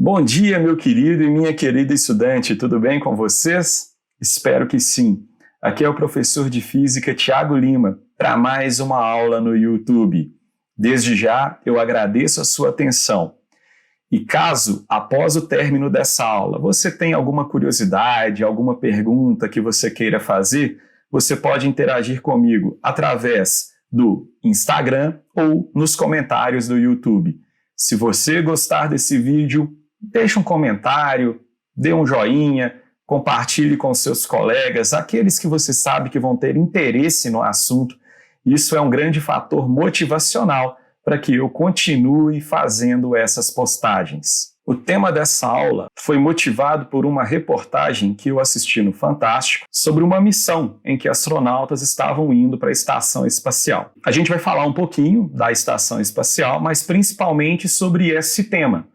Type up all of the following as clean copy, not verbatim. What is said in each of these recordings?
Bom dia, meu querido e minha querida estudante, tudo bem com vocês? Espero que sim. Aqui é o professor de Física Tiago Lima para mais uma aula no YouTube. Desde já, eu agradeço a sua atenção. E caso, após o término dessa aula, você tenha alguma curiosidade, alguma pergunta que você queira fazer, você pode interagir comigo através do Instagram ou nos comentários do YouTube. Se você gostar desse vídeo, deixe um comentário, dê um joinha, compartilhe com seus colegas, aqueles que você sabe que vão ter interesse no assunto. Isso é um grande fator motivacional para que eu continue fazendo essas postagens. O tema dessa aula foi motivado por uma reportagem que eu assisti no Fantástico sobre uma missão em que astronautas estavam indo para a Estação Espacial. A gente vai falar um pouquinho da Estação Espacial, mas principalmente sobre esse tema.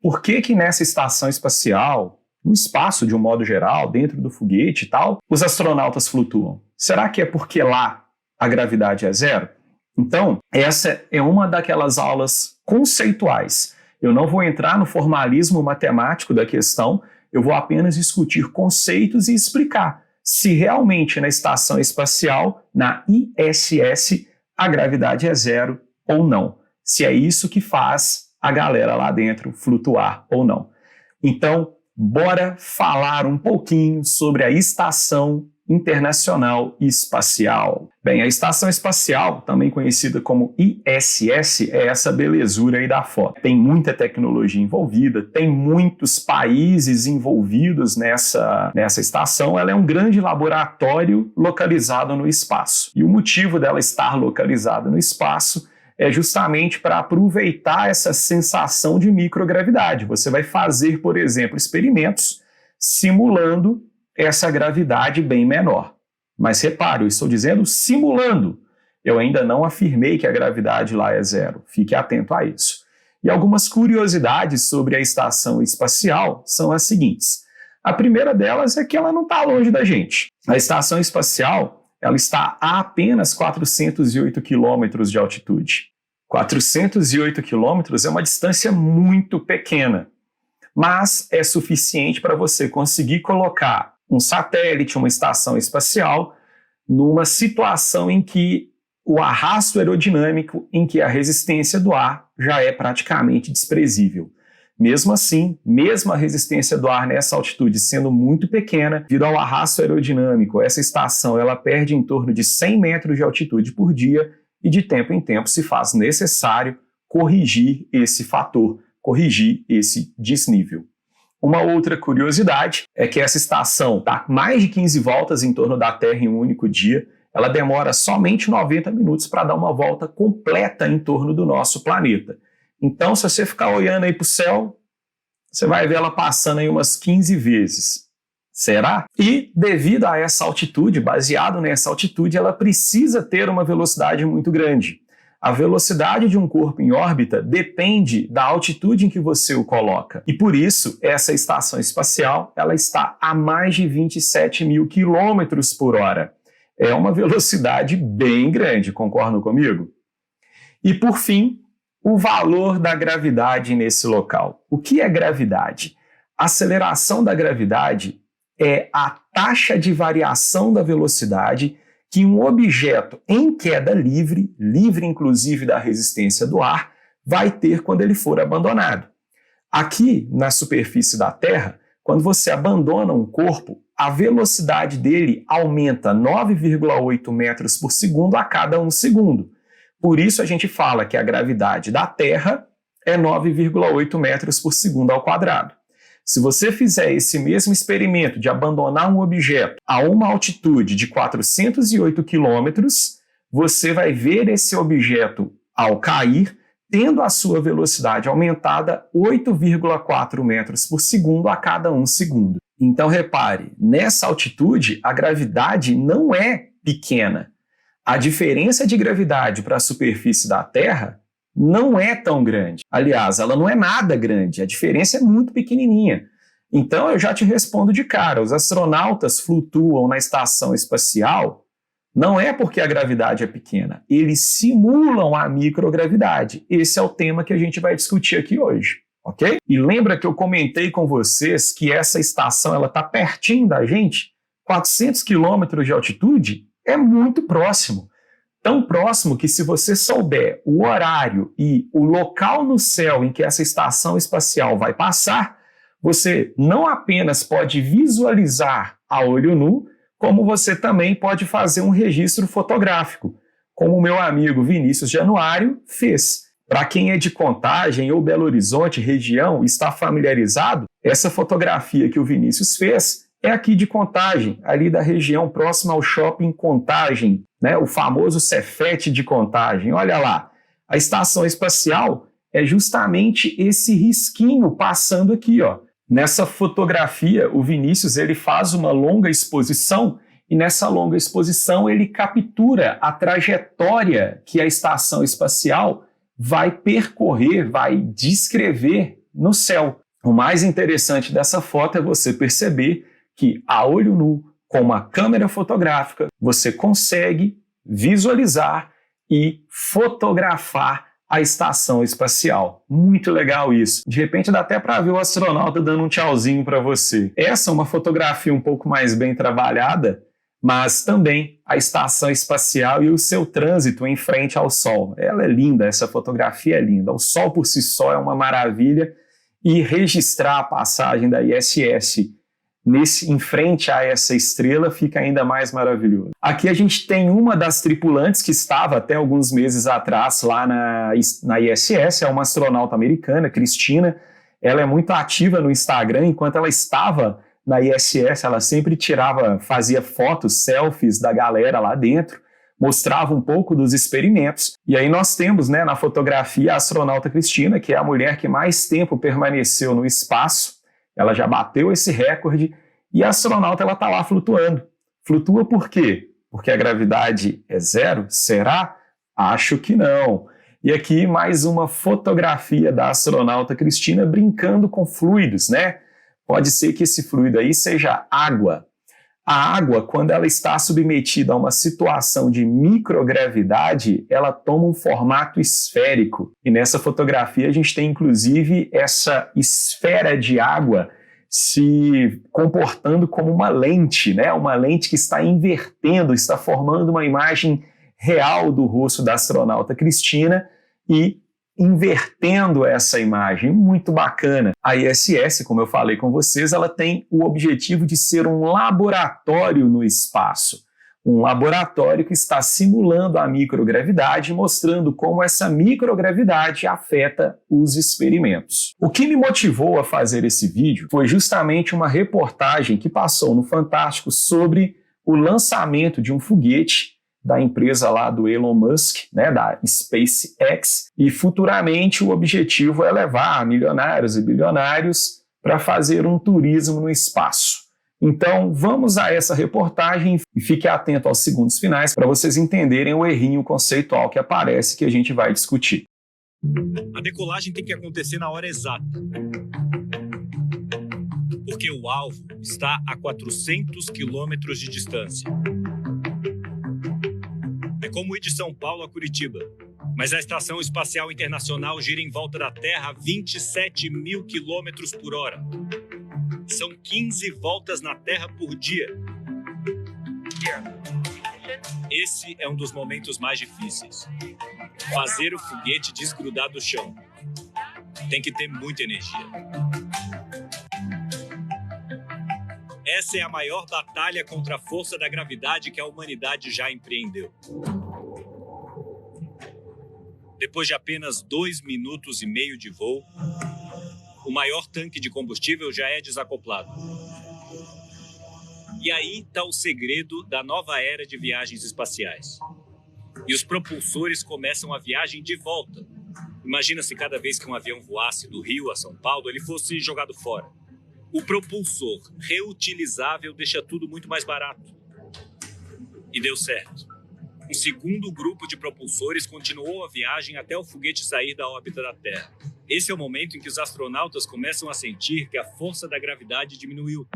Por que nessa estação espacial, no espaço de um modo geral, dentro do foguete e tal, os astronautas flutuam? Será que é porque lá a gravidade é zero? Então, essa é uma daquelas aulas conceituais. Eu não vou entrar no formalismo matemático da questão, eu vou apenas discutir conceitos e explicar se realmente na estação espacial, na ISS, a gravidade é zero ou não. Se é isso que faz a galera lá dentro flutuar ou não. Então, bora falar um pouquinho sobre a Estação Internacional Espacial. Bem, a Estação Espacial, também conhecida como ISS, é essa belezura aí da foto. Tem muita tecnologia envolvida, tem muitos países envolvidos nessa estação. Ela é um grande laboratório localizado no espaço. E o motivo dela estar localizada no espaço é justamente para aproveitar essa sensação de microgravidade. Você vai fazer, por exemplo, experimentos simulando essa gravidade bem menor. Mas repare, eu estou dizendo simulando. Eu ainda não afirmei que a gravidade lá é zero. Fique atento a isso. E algumas curiosidades sobre a estação espacial são as seguintes. A primeira delas é que ela não está longe da gente. A estação espacial ela está a apenas 408 quilômetros de altitude. 408 quilômetros é uma distância muito pequena, mas é suficiente para você conseguir colocar um satélite, uma estação espacial, numa situação em que o arrasto aerodinâmico, em que a resistência do ar já é praticamente desprezível. Mesmo assim, mesmo a resistência do ar nessa altitude sendo muito pequena, devido ao arrasto aerodinâmico, essa estação ela perde em torno de 100 metros de altitude por dia e de tempo em tempo se faz necessário corrigir esse fator, corrigir esse desnível. Uma outra curiosidade é que essa estação dá mais de 15 voltas em torno da Terra em um único dia. Ela demora somente 90 minutos para dar uma volta completa em torno do nosso planeta. Então, se você ficar olhando aí para o céu, você vai ver ela passando aí umas 15 vezes. Será? E devido a essa altitude, baseado nessa altitude, ela precisa ter uma velocidade muito grande. A velocidade de um corpo em órbita depende da altitude em que você o coloca. E por isso, essa estação espacial ela está a mais de 27 mil quilômetros por hora. É uma velocidade bem grande, concordam comigo? E por fim, o valor da gravidade nesse local. O que é gravidade? A aceleração da gravidade é a taxa de variação da velocidade que um objeto em queda livre, livre inclusive da resistência do ar, vai ter quando ele for abandonado. Aqui, na superfície da Terra, quando você abandona um corpo, a velocidade dele aumenta 9,8 metros por segundo a cada 1 segundo. Por isso a gente fala que a gravidade da Terra é 9,8 metros por segundo ao quadrado. Se você fizer esse mesmo experimento de abandonar um objeto a uma altitude de 408 quilômetros, você vai ver esse objeto, ao cair, tendo a sua velocidade aumentada 8,4 metros por segundo a cada 1 segundo. Então repare, nessa altitude a gravidade não é pequena. A diferença de gravidade para a superfície da Terra não é tão grande. Aliás, ela não é nada grande, a diferença é muito pequenininha. Então eu já te respondo de cara, os astronautas flutuam na estação espacial não é porque a gravidade é pequena, eles simulam a microgravidade. Esse é o tema que a gente vai discutir aqui hoje. ok? E lembra que eu comentei com vocês que essa estação ela está pertinho da gente? 400 quilômetros de altitude é muito próximo. Tão próximo que se você souber o horário e o local no céu em que essa estação espacial vai passar, você não apenas pode visualizar a olho nu, como você também pode fazer um registro fotográfico, como o meu amigo Vinícius Januário fez. Para quem é de Contagem ou Belo Horizonte, região, está familiarizado, essa fotografia que o Vinícius fez é aqui de Contagem, ali da região próxima ao Shopping Contagem, né? O famoso Cefete de Contagem. Olha lá, a estação espacial é justamente esse risquinho passando aqui, ó. Nessa fotografia, o Vinícius ele faz uma longa exposição e nessa longa exposição ele captura a trajetória que a estação espacial vai percorrer, vai descrever no céu. O mais interessante dessa foto é você perceber que a olho nu, com uma câmera fotográfica, você consegue visualizar e fotografar a estação espacial. Muito legal isso. De repente dá até para ver o astronauta dando um tchauzinho para você. Essa é uma fotografia um pouco mais bem trabalhada, mas também a estação espacial e o seu trânsito em frente ao Sol. Ela é linda, essa fotografia é linda. O Sol por si só é uma maravilha e registrar a passagem da ISS em frente a essa estrela fica ainda mais maravilhoso. Aqui a gente tem uma das tripulantes que estava até alguns meses atrás lá na ISS, é uma astronauta americana, Cristina. Ela é muito ativa no Instagram. Enquanto ela estava na ISS, ela sempre fazia fotos, selfies da galera lá dentro, mostrava um pouco dos experimentos. E aí nós temos, né, na fotografia a astronauta Cristina, que é a mulher que mais tempo permaneceu no espaço. Ela já bateu esse recorde e a astronauta está lá flutuando. Flutua por quê? Porque a gravidade é zero? Será? Acho que não. E aqui mais uma fotografia da astronauta Cristina brincando com fluidos, né? Pode ser que esse fluido aí seja água. A água, quando ela está submetida a uma situação de microgravidade, ela toma um formato esférico. E nessa fotografia a gente tem inclusive essa esfera de água se comportando como uma lente, né? Uma lente que está invertendo, está formando uma imagem real do rosto da astronauta Cristina e invertendo essa imagem. Muito bacana. A ISS, como eu falei com vocês, ela tem o objetivo de ser um laboratório no espaço. Um laboratório que está simulando a microgravidade, mostrando como essa microgravidade afeta os experimentos. O que me motivou a fazer esse vídeo foi justamente uma reportagem que passou no Fantástico sobre o lançamento de um foguete da empresa lá do Elon Musk, né, da SpaceX, e futuramente o objetivo é levar milionários e bilionários para fazer um turismo no espaço. Então vamos a essa reportagem e fique atento aos segundos finais para vocês entenderem o errinho conceitual que aparece que a gente vai discutir. A decolagem tem que acontecer na hora exata, porque o alvo está a 400 quilômetros de distância. É como ir de São Paulo a Curitiba, mas a Estação Espacial Internacional gira em volta da Terra a 27 mil quilômetros por hora. São 15 voltas na Terra por dia. Esse é um dos momentos mais difíceis. Fazer o foguete desgrudar do chão. Tem que ter muita energia. Essa é a maior batalha contra a força da gravidade que a humanidade já empreendeu. Depois de apenas 2 minutos e meio de voo, o maior tanque de combustível já é desacoplado. E aí está o segredo da nova era de viagens espaciais. E os propulsores começam a viagem de volta. Imagina se cada vez que um avião voasse do Rio a São Paulo, ele fosse jogado fora. O propulsor reutilizável deixa tudo muito mais barato. E deu certo. Um segundo grupo de propulsores continuou a viagem até o foguete sair da órbita da Terra. Esse é o momento em que os astronautas começam a sentir que a força da gravidade diminuiu.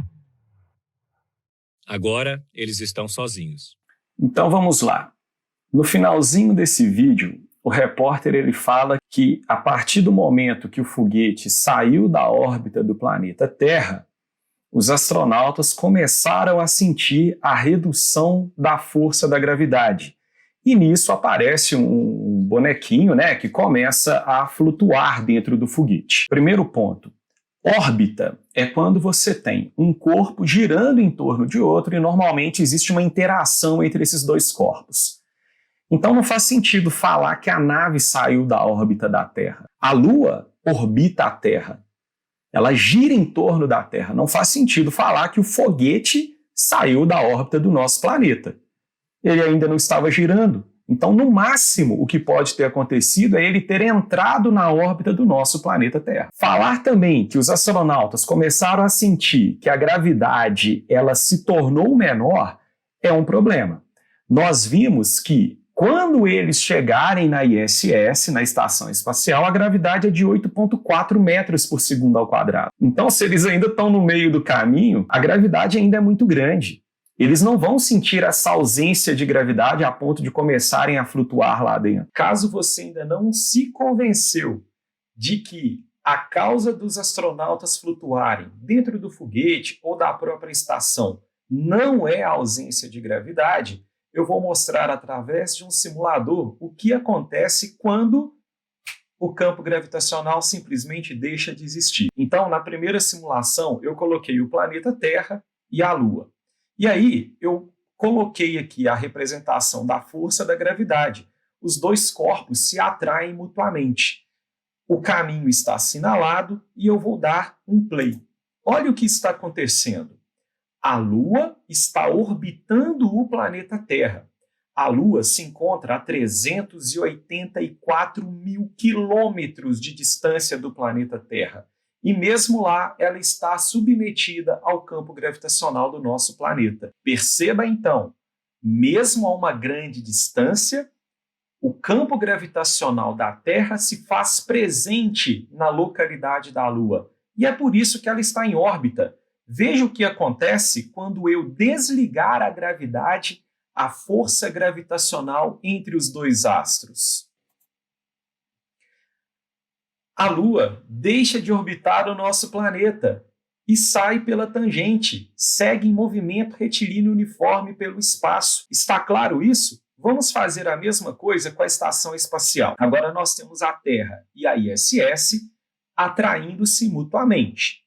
Agora, eles estão sozinhos. Então vamos lá. No finalzinho desse vídeo, o repórter ele fala que a partir do momento que o foguete saiu da órbita do planeta Terra, os astronautas começaram a sentir a redução da força da gravidade. E nisso aparece um bonequinho, né, que começa a flutuar dentro do foguete. Primeiro ponto. Órbita é quando você tem um corpo girando em torno de outro e normalmente existe uma interação entre esses dois corpos. Então não faz sentido falar que a nave saiu da órbita da Terra. A Lua orbita a Terra. Ela gira em torno da Terra. Não faz sentido falar que o foguete saiu da órbita do nosso planeta. Ele ainda não estava girando. Então, no máximo, o que pode ter acontecido é ele ter entrado na órbita do nosso planeta Terra. Falar também que os astronautas começaram a sentir que a gravidade ela se tornou menor é um problema. Nós vimos que quando eles chegarem na ISS, na Estação Espacial, a gravidade é de 8,4 metros por segundo ao quadrado. Então, se eles ainda estão no meio do caminho, a gravidade ainda é muito grande. Eles não vão sentir essa ausência de gravidade a ponto de começarem a flutuar lá dentro. Caso você ainda não se convenceu de que a causa dos astronautas flutuarem dentro do foguete ou da própria estação não é a ausência de gravidade, eu vou mostrar através de um simulador o que acontece quando o campo gravitacional simplesmente deixa de existir. Então, na primeira simulação, eu coloquei o planeta Terra e a Lua. E aí, eu coloquei aqui a representação da força da gravidade. Os dois corpos se atraem mutuamente. O caminho está assinalado e eu vou dar um play. Olha o que está acontecendo. A Lua está orbitando o planeta Terra. A Lua se encontra a 384 mil quilômetros de distância do planeta Terra. E mesmo lá, ela está submetida ao campo gravitacional do nosso planeta. Perceba então, mesmo a uma grande distância, o campo gravitacional da Terra se faz presente na localidade da Lua. E é por isso que ela está em órbita. Veja o que acontece quando eu desligar a gravidade, a força gravitacional entre os dois astros. A Lua deixa de orbitar o nosso planeta e sai pela tangente, segue em movimento retilíneo uniforme pelo espaço. Está claro isso? Vamos fazer a mesma coisa com a estação espacial. Agora nós temos a Terra e a ISS atraindo-se mutuamente.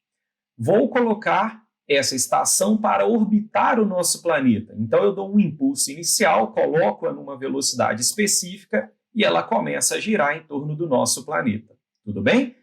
Vou colocar essa estação para orbitar o nosso planeta. Então eu dou um impulso inicial, coloco-a numa velocidade específica e ela começa a girar em torno do nosso planeta. Tudo bem?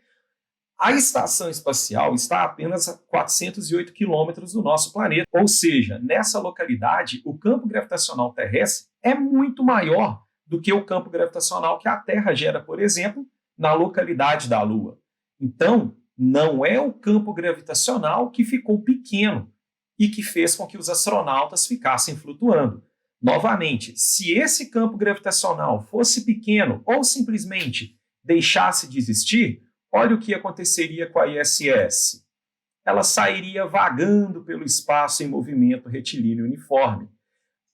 A estação espacial está a apenas a 408 quilômetros do nosso planeta, ou seja, nessa localidade, o campo gravitacional terrestre é muito maior do que o campo gravitacional que a Terra gera, por exemplo, na localidade da Lua. Então, não é o campo gravitacional que ficou pequeno e que fez com que os astronautas ficassem flutuando. Novamente, se esse campo gravitacional fosse pequeno ou simplesmente deixasse de existir, olha o que aconteceria com a ISS. Ela sairia vagando pelo espaço em movimento retilíneo uniforme.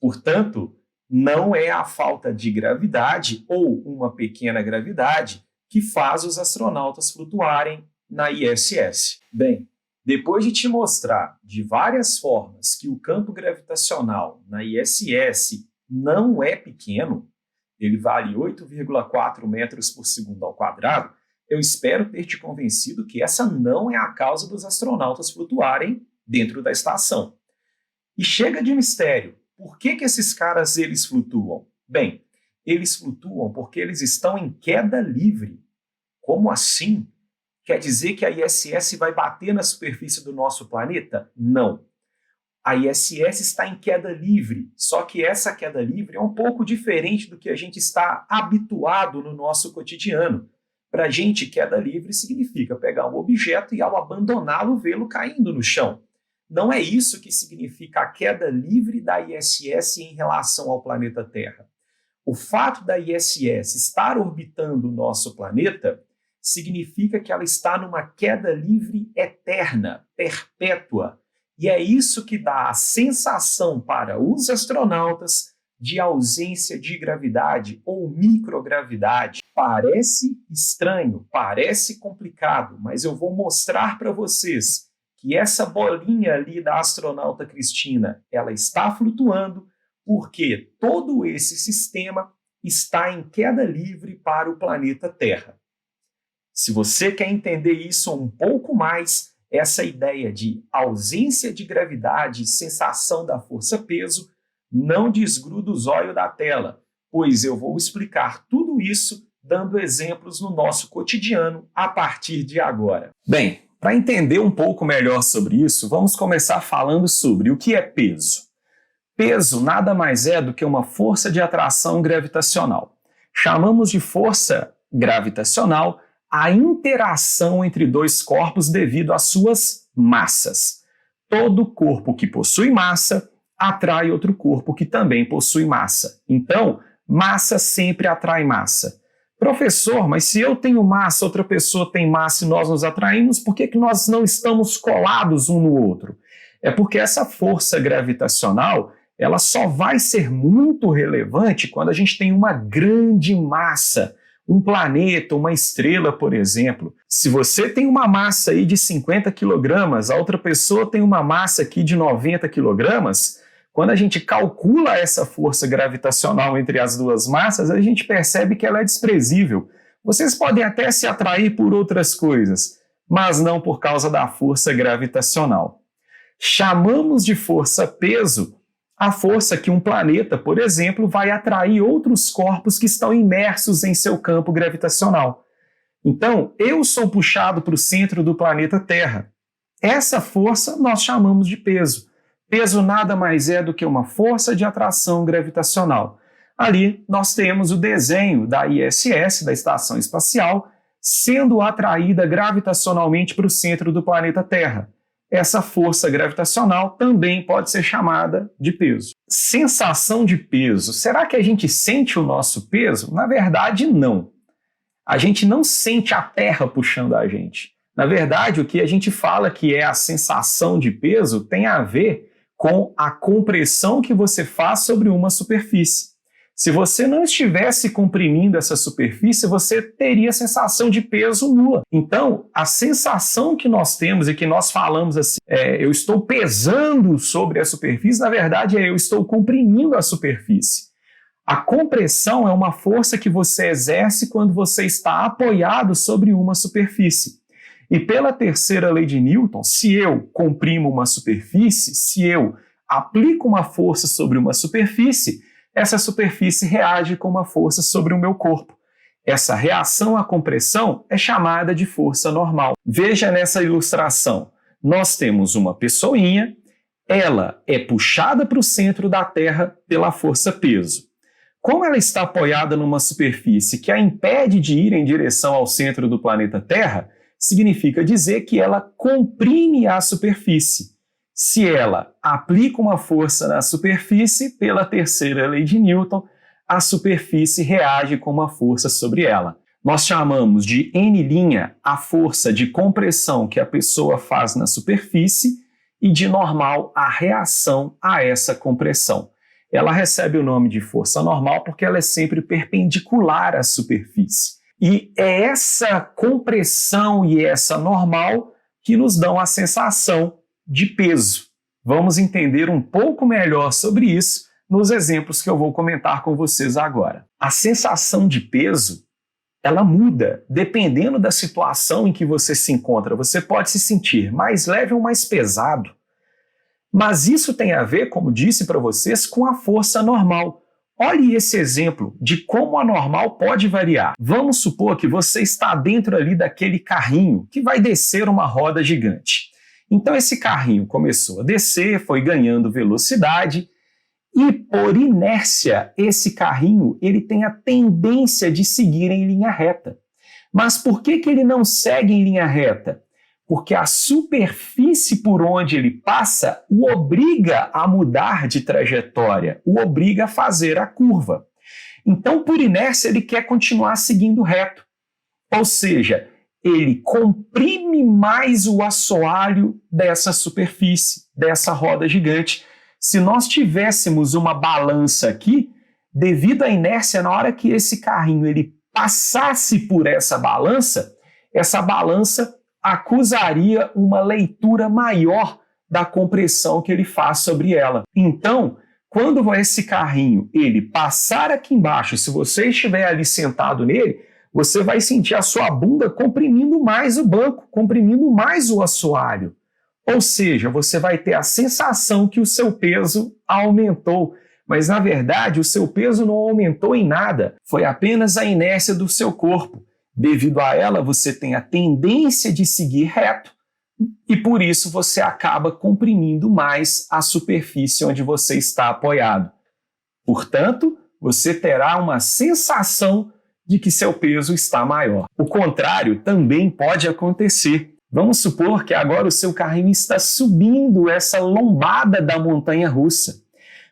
Portanto, não é a falta de gravidade ou uma pequena gravidade que faz os astronautas flutuarem na ISS. Bem, depois de te mostrar de várias formas que o campo gravitacional na ISS não é pequeno, ele vale 8,4 metros por segundo ao quadrado, eu espero ter te convencido que essa não é a causa dos astronautas flutuarem dentro da estação. E chega de mistério. Por que esses caras eles flutuam? Bem, eles flutuam porque eles estão em queda livre. Como assim? Quer dizer que a ISS vai bater na superfície do nosso planeta? Não. A ISS está em queda livre, só que essa queda livre é um pouco diferente do que a gente está habituado no nosso cotidiano. Para a gente, queda livre significa pegar um objeto e, ao abandoná-lo, vê-lo caindo no chão. Não é isso que significa a queda livre da ISS em relação ao planeta Terra. O fato da ISS estar orbitando o nosso planeta significa que ela está numa queda livre eterna, perpétua. E é isso que dá a sensação para os astronautas de ausência de gravidade ou microgravidade. Parece estranho, parece complicado, mas eu vou mostrar para vocês que essa bolinha ali da astronauta Cristina, ela está flutuando porque todo esse sistema está em queda livre para o planeta Terra. Se você quer entender isso um pouco mais, essa ideia de ausência de gravidade e sensação da força-peso, não desgruda os olhos da tela, pois eu vou explicar tudo isso dando exemplos no nosso cotidiano a partir de agora. Bem, para entender um pouco melhor sobre isso, vamos começar falando sobre o que é peso. Peso nada mais é do que uma força de atração gravitacional. Chamamos de força gravitacional a interação entre dois corpos devido às suas massas. Todo corpo que possui massa atrai outro corpo que também possui massa. Então, massa sempre atrai massa. Professor, mas se eu tenho massa, outra pessoa tem massa e nós nos atraímos, por que nós não estamos colados um no outro? É porque essa força gravitacional ela só vai ser muito relevante quando a gente tem uma grande massa, um planeta, uma estrela, por exemplo. Se você tem uma massa aí de 50 quilogramas, a outra pessoa tem uma massa aqui de 90 quilogramas, quando a gente calcula essa força gravitacional entre as duas massas, a gente percebe que ela é desprezível. Vocês podem até se atrair por outras coisas, mas não por causa da força gravitacional. Chamamos de força-peso a força que um planeta, por exemplo, vai atrair outros corpos que estão imersos em seu campo gravitacional. Então, eu sou puxado para o centro do planeta Terra. Essa força nós chamamos de peso. Peso nada mais é do que uma força de atração gravitacional. Ali nós temos o desenho da ISS, da Estação Espacial, sendo atraída gravitacionalmente para o centro do planeta Terra. Essa força gravitacional também pode ser chamada de peso. Sensação de peso. Será que a gente sente o nosso peso? Na verdade, não. A gente não sente a Terra puxando a gente. Na verdade, o que a gente fala que é a sensação de peso tem a ver com a compressão que você faz sobre uma superfície. Se você não estivesse comprimindo essa superfície, você teria sensação de peso nula. Então, a sensação que nós temos e que nós falamos assim, eu estou pesando sobre a superfície, na verdade eu estou comprimindo a superfície. A compressão é uma força que você exerce quando você está apoiado sobre uma superfície. E pela terceira lei de Newton, se eu comprimo uma superfície, se eu aplico uma força sobre uma superfície, essa superfície reage com uma força sobre o meu corpo. Essa reação à compressão é chamada de força normal. Veja nessa ilustração, nós temos uma pessoinha, ela é puxada para o centro da Terra pela força-peso. Como ela está apoiada numa superfície que a impede de ir em direção ao centro do planeta Terra, significa dizer que ela comprime a superfície. Se ela aplica uma força na superfície, pela terceira lei de Newton, a superfície reage com uma força sobre ela. Nós chamamos de N' a força de compressão que a pessoa faz na superfície e de normal a reação a essa compressão. Ela recebe o nome de força normal porque ela é sempre perpendicular à superfície. E é essa compressão e essa normal que nos dão a sensação de peso. Vamos entender um pouco melhor sobre isso nos exemplos que eu vou comentar com vocês agora. A sensação de peso, ela muda dependendo da situação em que você se encontra. Você pode se sentir mais leve ou mais pesado. Mas isso tem a ver, como disse para vocês, com a força normal. Olhe esse exemplo de como a normal pode variar. Vamos supor que você está dentro ali daquele carrinho que vai descer uma roda gigante. Então esse carrinho começou a descer, foi ganhando velocidade e por inércia esse carrinho ele tem a tendência de seguir em linha reta. Mas por que ele não segue em linha reta? Porque a superfície por onde ele passa o obriga a mudar de trajetória, o obriga a fazer a curva. Então por inércia ele quer continuar seguindo reto. Ou seja, ele comprime mais o assoalho dessa superfície, dessa roda gigante. se nós tivéssemos uma balança aqui, devido à inércia, na hora que esse carrinho ele passasse por essa balança acusaria uma leitura maior da compressão que ele faz sobre ela. Então, quando esse carrinho ele passar aqui embaixo, se você estiver ali sentado nele, você vai sentir a sua bunda comprimindo mais o banco, comprimindo mais o assoalho. Ou seja, você vai ter a sensação que o seu peso aumentou. Mas, na verdade, o seu peso não aumentou em nada. Foi apenas a inércia do seu corpo. Devido a ela, você tem a tendência de seguir reto e, por isso, você acaba comprimindo mais a superfície onde você está apoiado. Portanto, você terá uma sensação de que seu peso está maior. O contrário também pode acontecer. Vamos supor que agora o seu carrinho está subindo essa lombada da montanha-russa.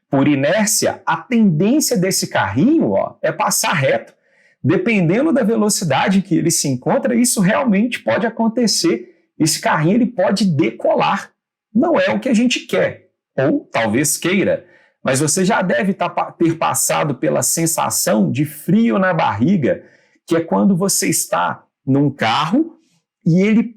Por inércia, a tendência desse carrinho é passar reto. Dependendo da velocidade que ele se encontra, isso realmente pode acontecer. Esse carrinho ele pode decolar. Não é o que a gente quer, ou talvez queira. Mas você já deve ter passado pela sensação de frio na barriga, que é quando você está num carro e ele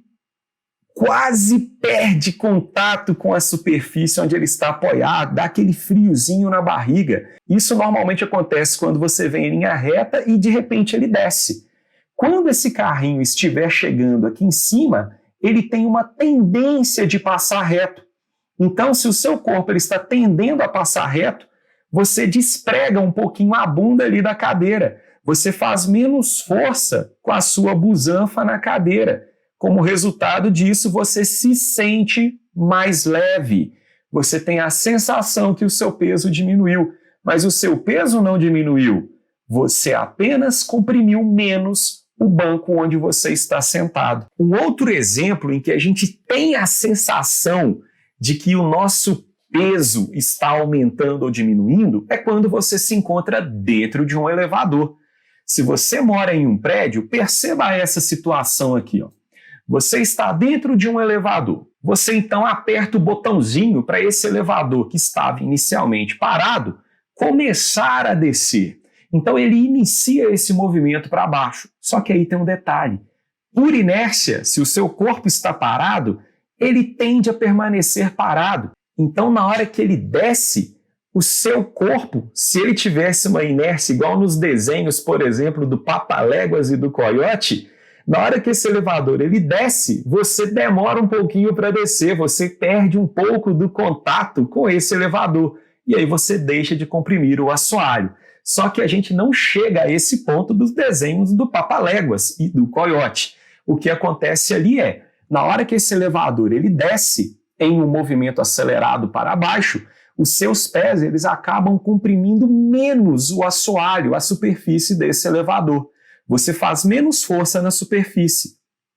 quase perde contato com a superfície onde ele está apoiado, dá aquele friozinho na barriga. Isso normalmente acontece quando você vem em linha reta e de repente ele desce. Quando esse carrinho estiver chegando aqui em cima, ele tem uma tendência de passar reto. Então, se o seu corpo ele está tendendo a passar reto, você desprega um pouquinho a bunda ali da cadeira. Você faz menos força com a sua busanfa na cadeira. Como resultado disso, você se sente mais leve. Você tem a sensação que o seu peso diminuiu, mas o seu peso não diminuiu. Você apenas comprimiu menos o banco onde você está sentado. Um outro exemplo em que a gente tem a sensação de que o nosso peso está aumentando ou diminuindo é quando você se encontra dentro de um elevador. Se você mora em um prédio, perceba essa situação aqui, Você está dentro de um elevador. Você então aperta o botãozinho para esse elevador que estava inicialmente parado começar a descer. Então ele inicia esse movimento para baixo. Só que aí tem um detalhe. Por inércia, se o seu corpo está parado, ele tende a permanecer parado. Então na hora que ele desce, o seu corpo, se ele tivesse uma inércia igual nos desenhos, por exemplo, do Papaléguas e do Coiote, na hora que esse elevador ele desce, você demora um pouquinho para descer, você perde um pouco do contato com esse elevador e aí você deixa de comprimir o assoalho. Só que a gente não chega a esse ponto dos desenhos do Papaléguas e do Coiote. O que acontece ali é, na hora que esse elevador ele desce em um movimento acelerado para baixo, os seus pés eles acabam comprimindo menos o assoalho, a superfície desse elevador. Você faz menos força na superfície.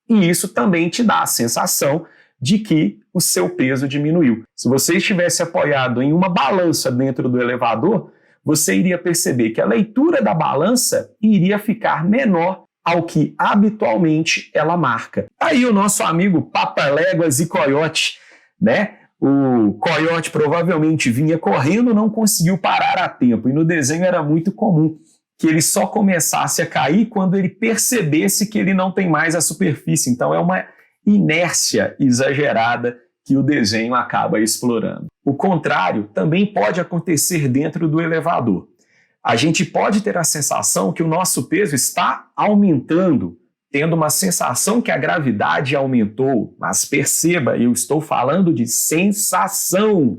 E isso também te dá a sensação de que o seu peso diminuiu. Se você estivesse apoiado em uma balança dentro do elevador, você iria perceber que a leitura da balança iria ficar menor ao que habitualmente ela marca. Aí o nosso amigo Papaléguas e Coiote, né? O Coiote provavelmente vinha correndo, não conseguiu parar a tempo. E no desenho era muito comum que ele só começasse a cair quando ele percebesse que ele não tem mais a superfície. Então é uma inércia exagerada que o desenho acaba explorando. O contrário também pode acontecer dentro do elevador. A gente pode ter a sensação que o nosso peso está aumentando, tendo uma sensação que a gravidade aumentou, mas perceba, eu estou falando de sensação.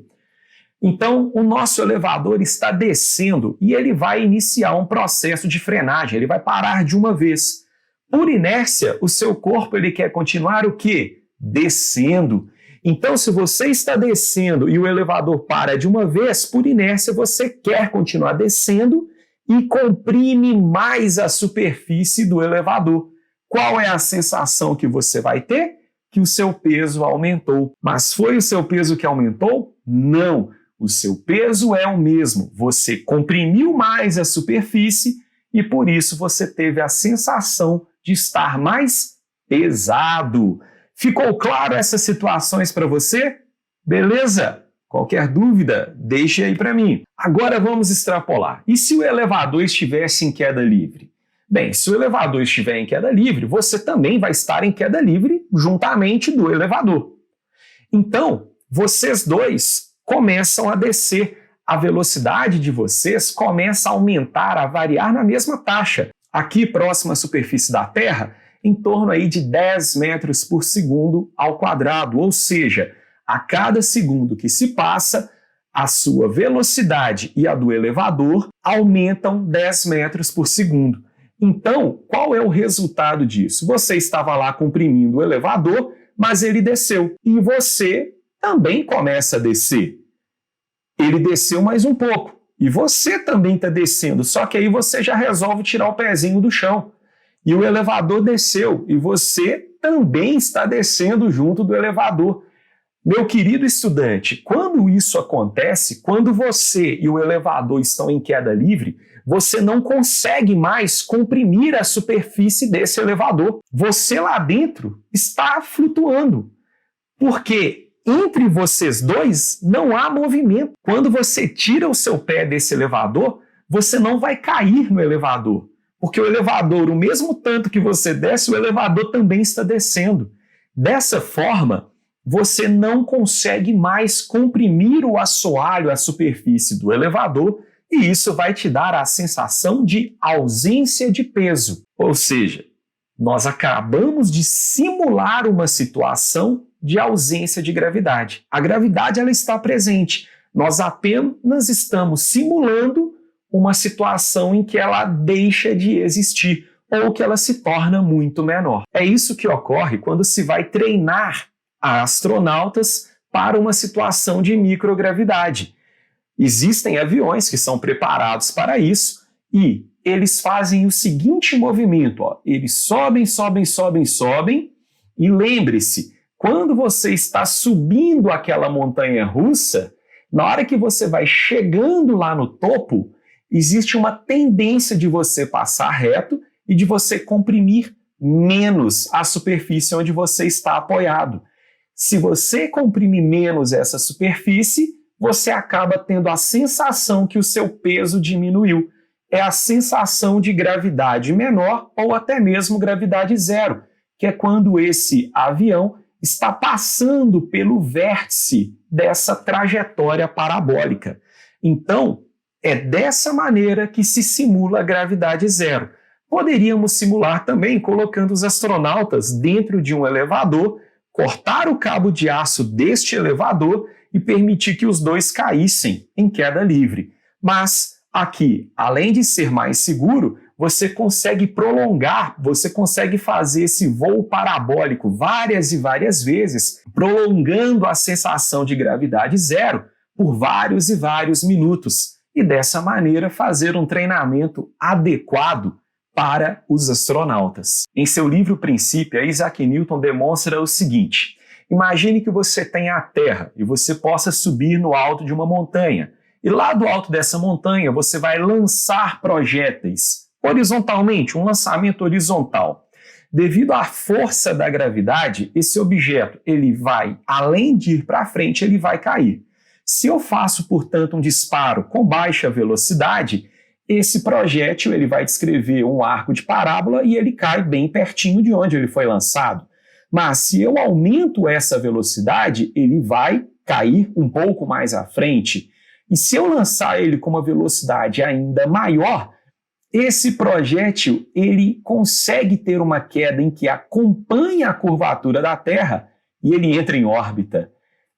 Então, o nosso elevador está descendo e ele vai iniciar um processo de frenagem, ele vai parar de uma vez. Por inércia, o seu corpo ele quer continuar o quê? Descendo. Então, se você está descendo e o elevador para de uma vez, por inércia você quer continuar descendo e comprime mais a superfície do elevador. Qual é a sensação que você vai ter? Que o seu peso aumentou. Mas foi o seu peso que aumentou? Não. O seu peso é o mesmo. Você comprimiu mais a superfície e por isso você teve a sensação de estar mais pesado. Ficou claro essas situações para você? Beleza? Qualquer dúvida, deixe aí para mim. Agora vamos extrapolar. E se o elevador estivesse em queda livre? Bem, se o elevador estiver em queda livre, você também vai estar em queda livre juntamente do elevador. Então, vocês dois começam a descer. A velocidade de vocês começa a aumentar, a variar na mesma taxa. Aqui, próximo à superfície da Terra, em torno aí de 10 metros por segundo ao quadrado, ou seja, a cada segundo que se passa, a sua velocidade e a do elevador aumentam 10 metros por segundo. Então, qual é o resultado disso? Você estava lá comprimindo o elevador, mas ele desceu. E você também começa a descer. Ele desceu mais um pouco. E você também está descendo, só que aí você já resolve tirar o pezinho do chão. E o elevador desceu, e você também está descendo junto do elevador. Meu querido estudante, quando isso acontece, quando você e o elevador estão em queda livre, você não consegue mais comprimir a superfície desse elevador. Você lá dentro está flutuando, porque entre vocês dois não há movimento. Quando você tira o seu pé desse elevador, você não vai cair no elevador, porque o elevador, o mesmo tanto que você desce, o elevador também está descendo. Dessa forma, você não consegue mais comprimir o assoalho, a superfície do elevador, e isso vai te dar a sensação de ausência de peso. Ou seja, nós acabamos de simular uma situação de ausência de gravidade. A gravidade ela está presente. Nós apenas estamos simulando uma situação em que ela deixa de existir ou que ela se torna muito menor. É isso que ocorre quando se vai treinar astronautas para uma situação de microgravidade. Existem aviões que são preparados para isso e eles fazem o seguinte movimento, ó. Eles sobem, sobem, sobem, sobem e lembre-se, quando você está subindo aquela montanha russa, na hora que você vai chegando lá no topo, existe uma tendência de você passar reto e de você comprimir menos a superfície onde você está apoiado. Se você comprime menos essa superfície, você acaba tendo a sensação que o seu peso diminuiu. É a sensação de gravidade menor ou até mesmo gravidade zero, que é quando esse avião está passando pelo vértice dessa trajetória parabólica. Então, é dessa maneira que se simula a gravidade zero. Poderíamos simular também colocando os astronautas dentro de um elevador, cortar o cabo de aço deste elevador e permitir que os dois caíssem em queda livre. Mas aqui, além de ser mais seguro, você consegue prolongar, você consegue fazer esse voo parabólico várias e várias vezes, prolongando a sensação de gravidade zero por vários e vários minutos. E dessa maneira fazer um treinamento adequado para os astronautas. Em seu livro Princípio, Isaac Newton demonstra o seguinte: imagine que você tenha a Terra e você possa subir no alto de uma montanha. E lá do alto dessa montanha você vai lançar projéteis horizontalmente, um lançamento horizontal. Devido à força da gravidade, esse objeto ele vai, além de ir para frente, ele vai cair. Se eu faço, portanto, um disparo com baixa velocidade, esse projétil ele vai descrever um arco de parábola e ele cai bem pertinho de onde ele foi lançado. Mas se eu aumento essa velocidade, ele vai cair um pouco mais à frente. E se eu lançar ele com uma velocidade ainda maior, esse projétil ele consegue ter uma queda em que acompanha a curvatura da Terra e ele entra em órbita.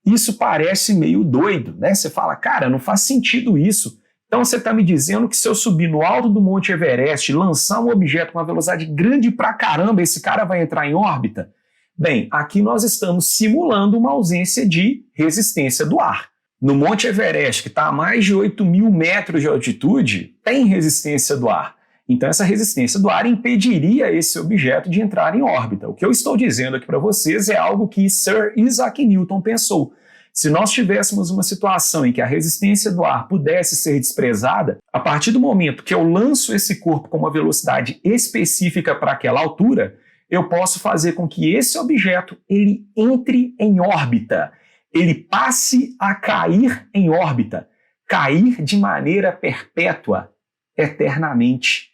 Isso parece meio doido, né? Você fala, cara, não faz sentido isso. Então você está me dizendo que se eu subir no alto do Monte Everest e lançar um objeto com uma velocidade grande pra caramba, esse cara vai entrar em órbita? Bem, aqui nós estamos simulando uma ausência de resistência do ar. No Monte Everest, que está a mais de 8.000 metros de altitude, tem resistência do ar. Então essa resistência do ar impediria esse objeto de entrar em órbita. O que eu estou dizendo aqui para vocês é algo que Sir Isaac Newton pensou. Se nós tivéssemos uma situação em que a resistência do ar pudesse ser desprezada, a partir do momento que eu lanço esse corpo com uma velocidade específica para aquela altura, eu posso fazer com que esse objeto ele entre em órbita. ele passe a cair em órbita, cair de maneira perpétua, eternamente.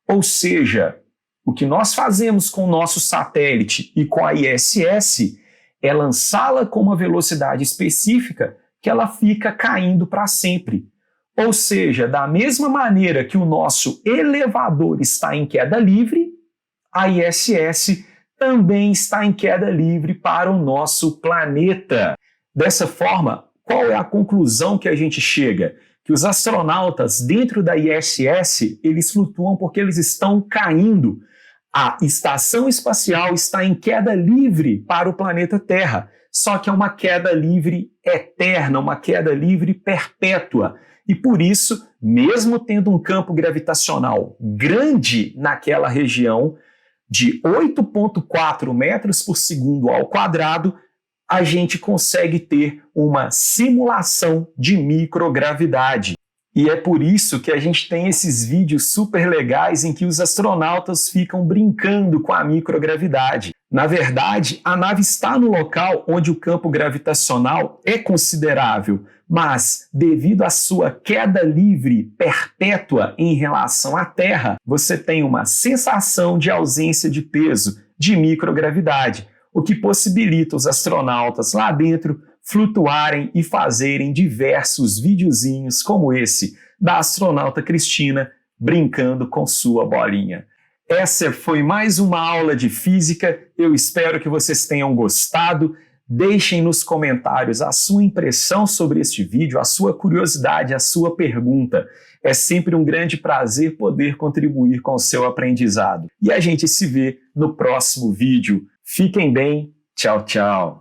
Ou seja, o que nós fazemos com o nosso satélite e com a ISS é lançá-la com uma velocidade específica que ela fica caindo para sempre. Ou seja, da mesma maneira que o nosso elevador está em queda livre, a ISS também está em queda livre para o nosso planeta. Dessa forma, qual é a conclusão que a gente chega? Que os astronautas dentro da ISS, eles flutuam porque eles estão caindo. A estação espacial está em queda livre para o planeta Terra, só que é uma queda livre eterna, uma queda livre perpétua. E por isso, mesmo tendo um campo gravitacional grande naquela região, de 8,4 metros por segundo ao quadrado, a gente consegue ter uma simulação de microgravidade. E é por isso que a gente tem esses vídeos super legais em que os astronautas ficam brincando com a microgravidade. Na verdade, a nave está no local onde o campo gravitacional é considerável, mas devido à sua queda livre perpétua em relação à Terra, você tem uma sensação de ausência de peso, de microgravidade, o que possibilita os astronautas lá dentro flutuarem e fazerem diversos videozinhos como esse da astronauta Cristina brincando com sua bolinha. Essa foi mais uma aula de física, eu espero que vocês tenham gostado. Deixem nos comentários a sua impressão sobre este vídeo, a sua curiosidade, a sua pergunta. É sempre um grande prazer poder contribuir com o seu aprendizado. E a gente se vê no próximo vídeo. Fiquem bem, tchau, tchau!